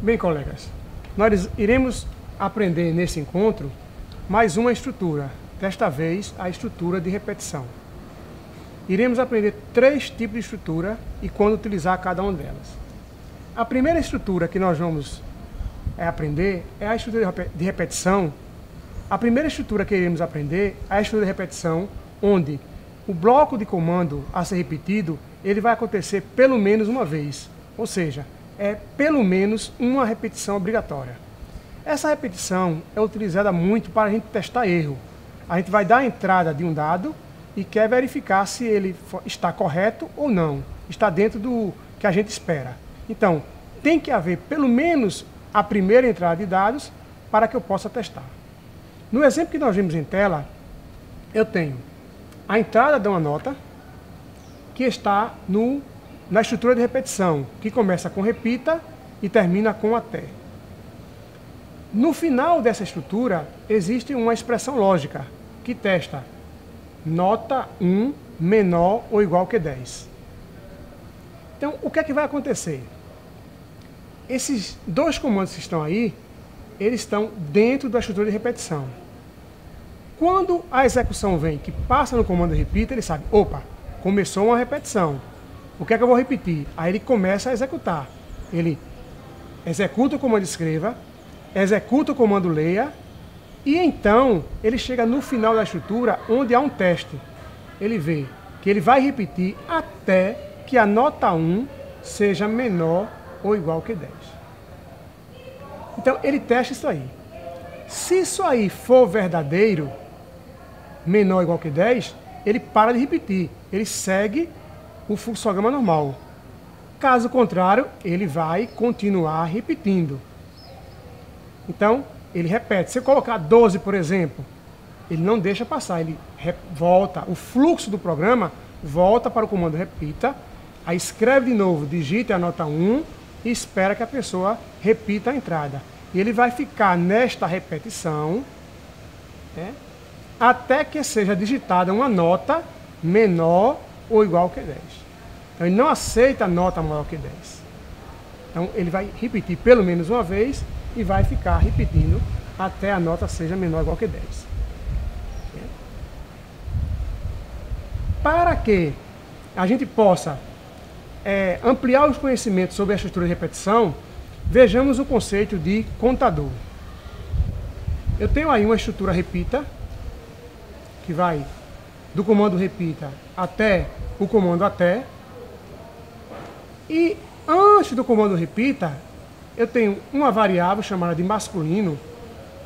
Bem, colegas, nós iremos aprender nesse encontro mais uma estrutura, desta vez a estrutura de repetição. Iremos aprender 3 tipos de estrutura e quando utilizar cada uma delas. A primeira estrutura que nós vamos aprender é a estrutura de repetição. A primeira estrutura que iremos aprender é a estrutura de repetição, onde o bloco de comando a ser repetido, ele vai acontecer pelo menos uma vez, ou seja, é pelo menos uma repetição obrigatória. Essa repetição é utilizada muito para a gente testar erro. A gente vai dar a entrada de um dado e quer verificar se ele está correto ou não, está dentro do que a gente espera. Então, tem que haver pelo menos a primeira entrada de dados para que eu possa testar. No exemplo que nós vimos em tela, eu tenho a entrada de uma nota que está na estrutura de repetição, que começa com repita e termina com até. No final dessa estrutura, existe uma expressão lógica que testa nota 1 menor ou igual que 10. Então, o que é que vai acontecer? Esses 2 comandos que estão aí, eles estão dentro da estrutura de repetição. Quando a execução vem, que passa no comando repita, ele sabe, opa, começou uma repetição. O que é que eu vou repetir? Aí ele começa a executar. Ele executa o comando escreva, executa o comando leia, e então ele chega no final da estrutura onde há um teste. Ele vê que ele vai repetir até que a nota 1 seja menor ou igual que 10. Então ele testa isso aí. Se isso aí for verdadeiro, menor ou igual que 10, ele para de repetir. Ele segue o fluxograma normal. Caso contrário, ele vai continuar repetindo. Então, ele repete. Se eu colocar 12, por exemplo, ele não deixa passar, ele volta, o fluxo do programa volta para o comando repita, aí escreve de novo, digita a nota 1 e espera que a pessoa repita a entrada. E ele vai ficar nesta repetição, né, até que seja digitada uma nota menor ou igual que 10. Então ele não aceita nota maior que 10. Então ele vai repetir pelo menos uma vez e vai ficar repetindo até a nota seja menor ou igual que 10. Para que a gente possa ampliar os conhecimentos sobre a estrutura de repetição, vejamos o conceito de contador. Eu tenho aí uma estrutura repita, que vai do comando repita até o comando até. E antes do comando repita, eu tenho uma variável chamada de masculino,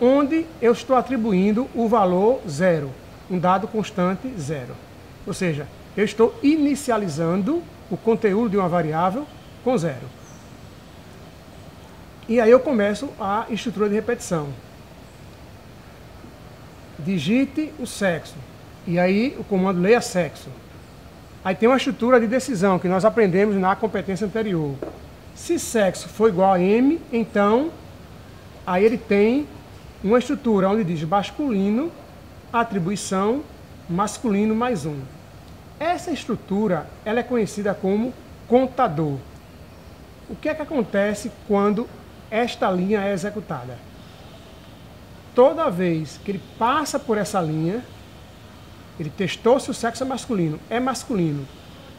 onde eu estou atribuindo o valor 0, um dado constante 0. Ou seja, eu estou inicializando o conteúdo de uma variável com 0. E aí eu começo a estrutura de repetição. Digite o sexo. E aí o comando leia sexo. Aí tem uma estrutura de decisão que nós aprendemos na competência anterior. Se sexo for igual a M, então aí ele tem uma estrutura onde diz masculino, atribuição, masculino mais 1. Essa estrutura ela é conhecida como contador. O que é que acontece quando esta linha é executada? Toda vez que ele passa por essa linha, ele testou se o sexo é masculino. É masculino.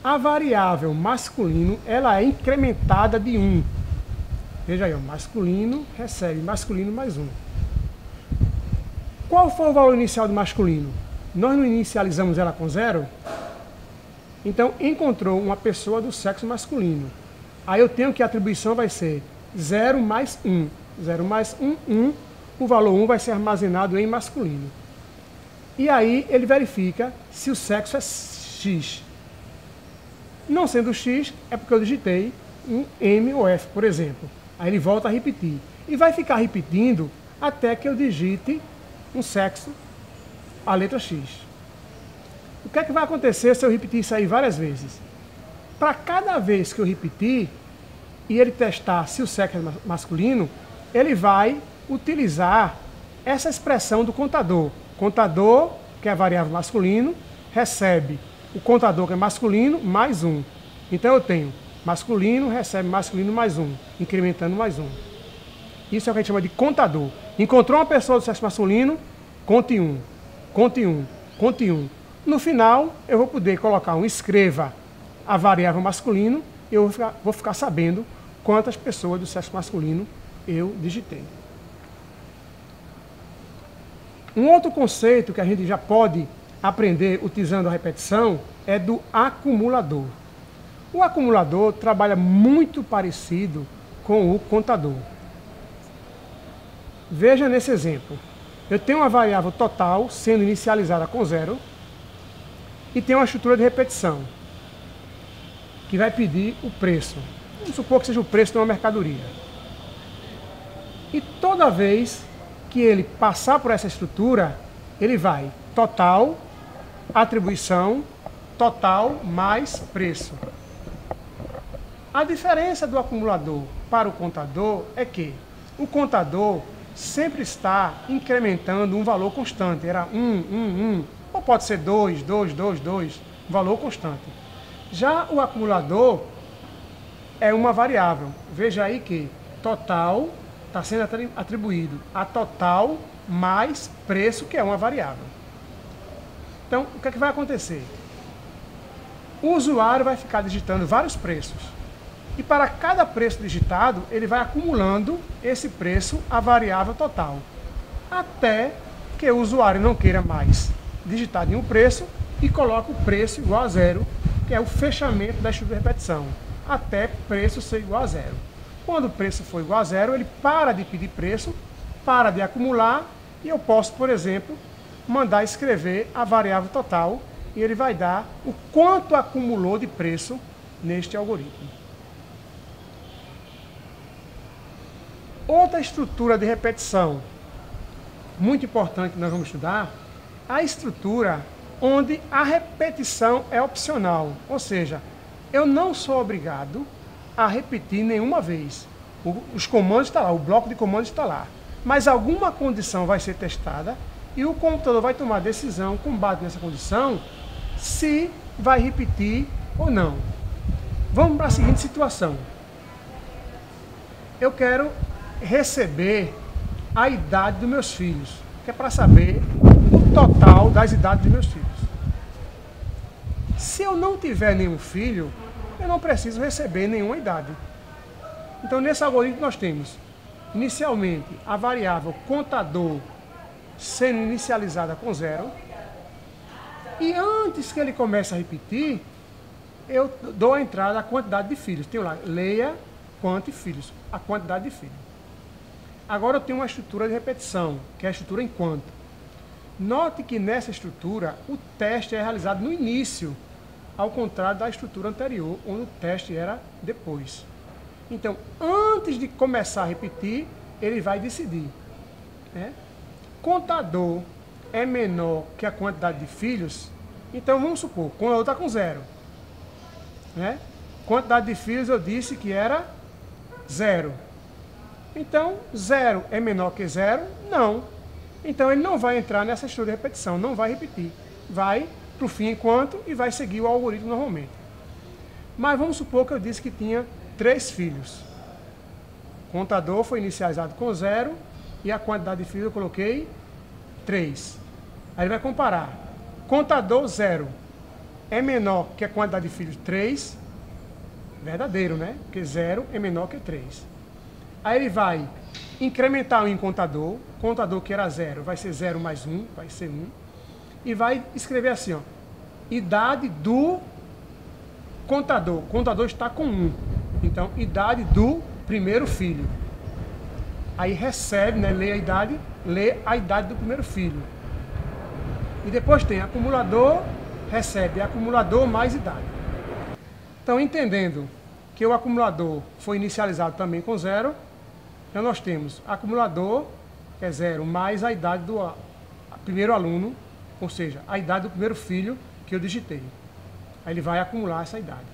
A variável masculino, ela é incrementada de 1. Veja aí, ó, masculino recebe masculino mais 1. Qual foi o valor inicial do masculino? Nós não inicializamos ela com 0? Então, encontrou uma pessoa do sexo masculino. Aí eu tenho que a atribuição vai ser 0 mais 1. 0 mais 1, 1. O valor 1 vai ser armazenado em masculino. E aí ele verifica se o sexo é X. Não sendo X, é porque eu digitei um M ou F, por exemplo. Aí ele volta a repetir. E vai ficar repetindo até que eu digite um sexo, a letra X. O que é que vai acontecer se eu repetir isso aí várias vezes? Para cada vez que eu repetir, e ele testar se o sexo é masculino, ele vai utilizar essa expressão do contador. Contador, que é a variável masculino, recebe o contador, que é masculino, mais 1. Então eu tenho masculino, recebe masculino mais 1, incrementando mais 1. Isso é o que a gente chama de contador. Encontrou uma pessoa do sexo masculino, conte um, conte um, conte um. No final, eu vou poder colocar escreva a variável masculino e eu vou ficar sabendo quantas pessoas do sexo masculino eu digitei. Um outro conceito que a gente já pode aprender utilizando a repetição é do acumulador. O acumulador trabalha muito parecido com o contador. Veja nesse exemplo. Eu tenho uma variável total sendo inicializada com 0 e tenho uma estrutura de repetição que vai pedir o preço. Vamos supor que seja o preço de uma mercadoria. E toda vez que ele passar por essa estrutura, ele vai total, atribuição, total mais preço. A diferença do acumulador para o contador é que o contador sempre está incrementando um valor constante. Era 1, ou pode ser 2, um valor constante. Já o acumulador é uma variável. Veja aí que total está sendo atribuído a total mais preço, que é uma variável. Então, o que é que vai acontecer? O usuário vai ficar digitando vários preços. E para cada preço digitado, ele vai acumulando esse preço à variável total. Até que o usuário não queira mais digitar nenhum preço e coloca o preço igual a 0, que é o fechamento da estrutura de repetição, até preço ser igual a 0. Quando o preço for igual a 0, ele para de pedir preço, para de acumular, e eu posso, por exemplo, mandar escrever a variável total, e ele vai dar o quanto acumulou de preço neste algoritmo. Outra estrutura de repetição muito importante que nós vamos estudar, a estrutura onde a repetição é opcional, ou seja, eu não sou obrigado a repetir nenhuma vez. Os comandos estão lá, o bloco de comandos está lá, mas alguma condição vai ser testada e o computador vai tomar decisão com base nessa condição se vai repetir ou não. Vamos para a seguinte situação. Eu quero receber a idade dos meus filhos, que é para saber o total das idades dos meus filhos. Se eu não tiver nenhum filho, eu não preciso receber nenhuma idade. Então, nesse algoritmo nós temos, inicialmente, a variável contador sendo inicializada com 0, e antes que ele comece a repetir, eu dou a entrada à quantidade de filhos. Tenho lá, leia quanto filhos, a quantidade de filhos. Agora eu tenho uma estrutura de repetição, que é a estrutura enquanto. Note que nessa estrutura, o teste é realizado no início, ao contrário da estrutura anterior, onde o teste era depois. Então, antes de começar a repetir, ele vai decidir. Né? Contador é menor que a quantidade de filhos, então vamos supor, o contador está com 0. Né? Quantidade de filhos eu disse que era 0. Então, 0 é menor que 0? Não. Então, ele não vai entrar nessa estrutura de repetição, não vai repetir. Vai para o fim enquanto e vai seguir o algoritmo normalmente. Mas vamos supor que eu disse que tinha 3 filhos. O contador foi inicializado com 0 e a quantidade de filhos eu coloquei 3. Aí ele vai comparar. Contador 0 é menor que a quantidade de filhos 3. Verdadeiro, né? Porque 0 é menor que 3. Aí ele vai incrementar em contador. Contador que era 0 vai ser 0 mais 1, vai ser 1. E vai escrever assim, ó, idade do contador. O contador está com 1. Então, idade do primeiro filho. Aí recebe, né, lê a idade do primeiro filho. E depois tem acumulador, recebe acumulador mais idade. Então, entendendo que o acumulador foi inicializado também com 0, então nós temos acumulador, que é 0, mais a idade do primeiro aluno, ou seja, a idade do primeiro filho que eu digitei. Aí ele vai acumular essa idade.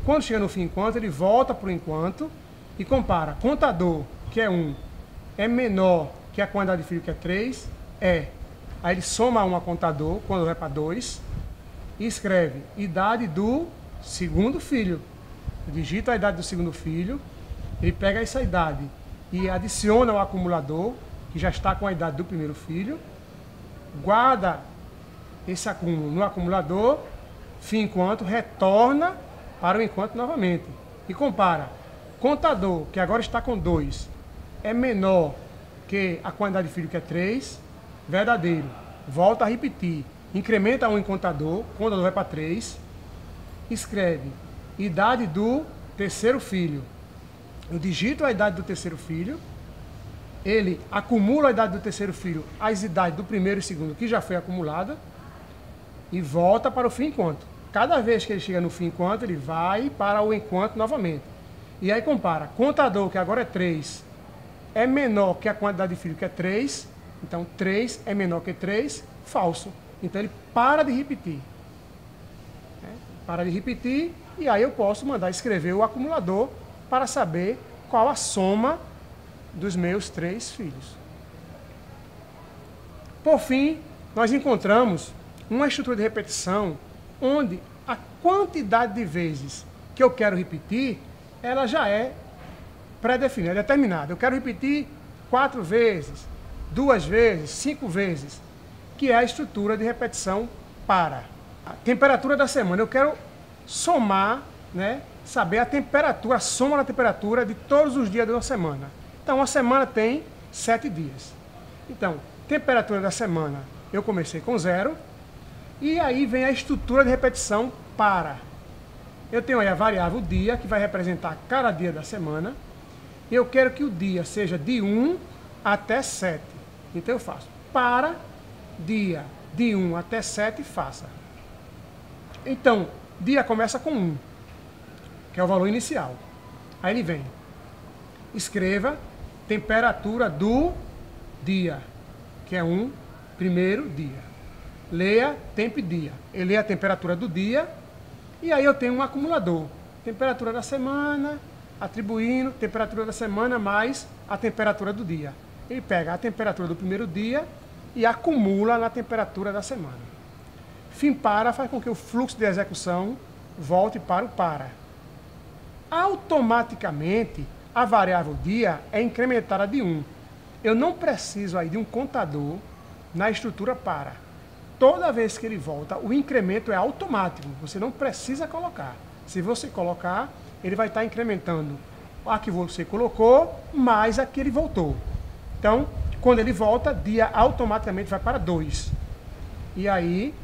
Quando chega no fim enquanto, ele volta para o enquanto e compara. Contador, que é 1, é menor que a quantidade de filho, que é 3? É. Aí ele soma 1 a contador, quando vai para 2, e escreve idade do segundo filho. Eu digito a idade do segundo filho, ele pega essa idade e adiciona o acumulador, que já está com a idade do primeiro filho, guarda esse acúmulo no acumulador, fim enquanto, retorna para o enquanto novamente. E compara. Contador, que agora está com 2, é menor que a quantidade de filho, que é 3, verdadeiro. Volta a repetir. Incrementa 1 em contador vai para 3. Escreve idade do terceiro filho. Eu digito a idade do terceiro filho. Ele acumula a idade do terceiro filho, as idades do primeiro e segundo, que já foi acumulada, e volta para o fim enquanto. Cada vez que ele chega no fim enquanto, ele vai para o enquanto novamente. E aí compara. Contador, que agora é 3, é menor que a quantidade de filho, que é 3. Então, 3 é menor que 3, falso. Então, ele para de repetir. Para de repetir, e aí eu posso mandar escrever o acumulador para saber qual a soma dos meus 3 filhos. Por fim, nós encontramos uma estrutura de repetição onde a quantidade de vezes que eu quero repetir, ela já é pré-definida, é determinada. Eu quero repetir 4 vezes, 2 vezes, 5 vezes, que é a estrutura de repetição para. A temperatura da semana, eu quero somar, saber a temperatura, a soma da temperatura de todos os dias de uma semana. Então, uma semana tem 7 dias. Então, temperatura da semana, eu comecei com 0, e aí vem a estrutura de repetição para. Eu tenho aí a variável dia, que vai representar cada dia da semana. Eu quero que o dia seja de 1 até 7. Então, eu faço para dia de 1 até 7, faça. Então, dia começa com 1, que é o valor inicial. Aí ele vem. Escreva temperatura do dia, que é primeiro dia. Leia tempo e dia. Ele lê a temperatura do dia, e aí eu tenho um acumulador. Temperatura da semana, atribuindo temperatura da semana mais a temperatura do dia. Ele pega a temperatura do primeiro dia e acumula na temperatura da semana. Fim para faz com que o fluxo de execução volte para o para. Automaticamente, a variável dia é incrementada de 1. Eu não preciso aí de um contador na estrutura para. Toda vez que ele volta, o incremento é automático. Você não precisa colocar. Se você colocar, ele vai estar incrementando a que você colocou, mais a que ele voltou. Então, quando ele volta, dia automaticamente vai para 2. E aí,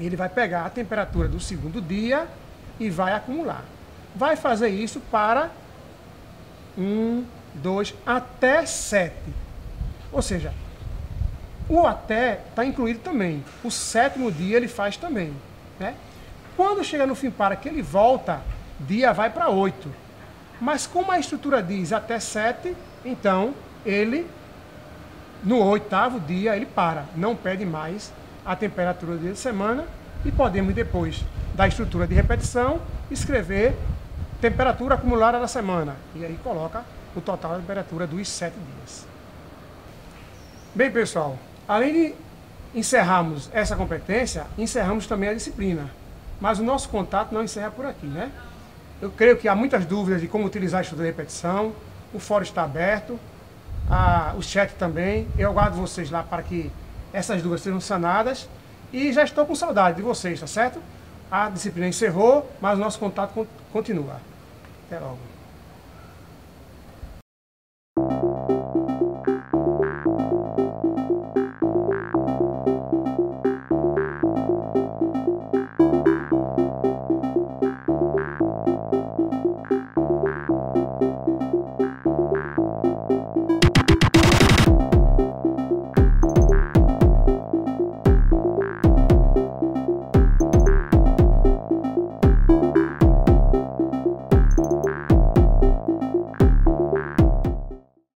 ele vai pegar a temperatura do segundo dia e vai acumular. Vai fazer isso para 1, 2, até 7. Ou seja, o até está incluído também. O 7º dia ele faz também. Quando chega no fim para que ele volta, dia vai para 8. Mas como a estrutura diz até 7, então ele, no 8º dia, ele para. Não pede mais a temperatura do dia de semana, e podemos depois da estrutura de repetição escrever temperatura acumulada da semana, e aí coloca o total da temperatura dos 7 dias. Bem, pessoal, além de encerrarmos essa competência, encerramos também a disciplina, mas o nosso contato não encerra por aqui, Eu creio que há muitas dúvidas de como utilizar a estrutura de repetição, o fórum está aberto, o chat também, eu aguardo vocês lá para que essas dúvidas sejam sanadas, e já estou com saudade de vocês, tá certo? A disciplina encerrou, mas o nosso contato continua. Até logo.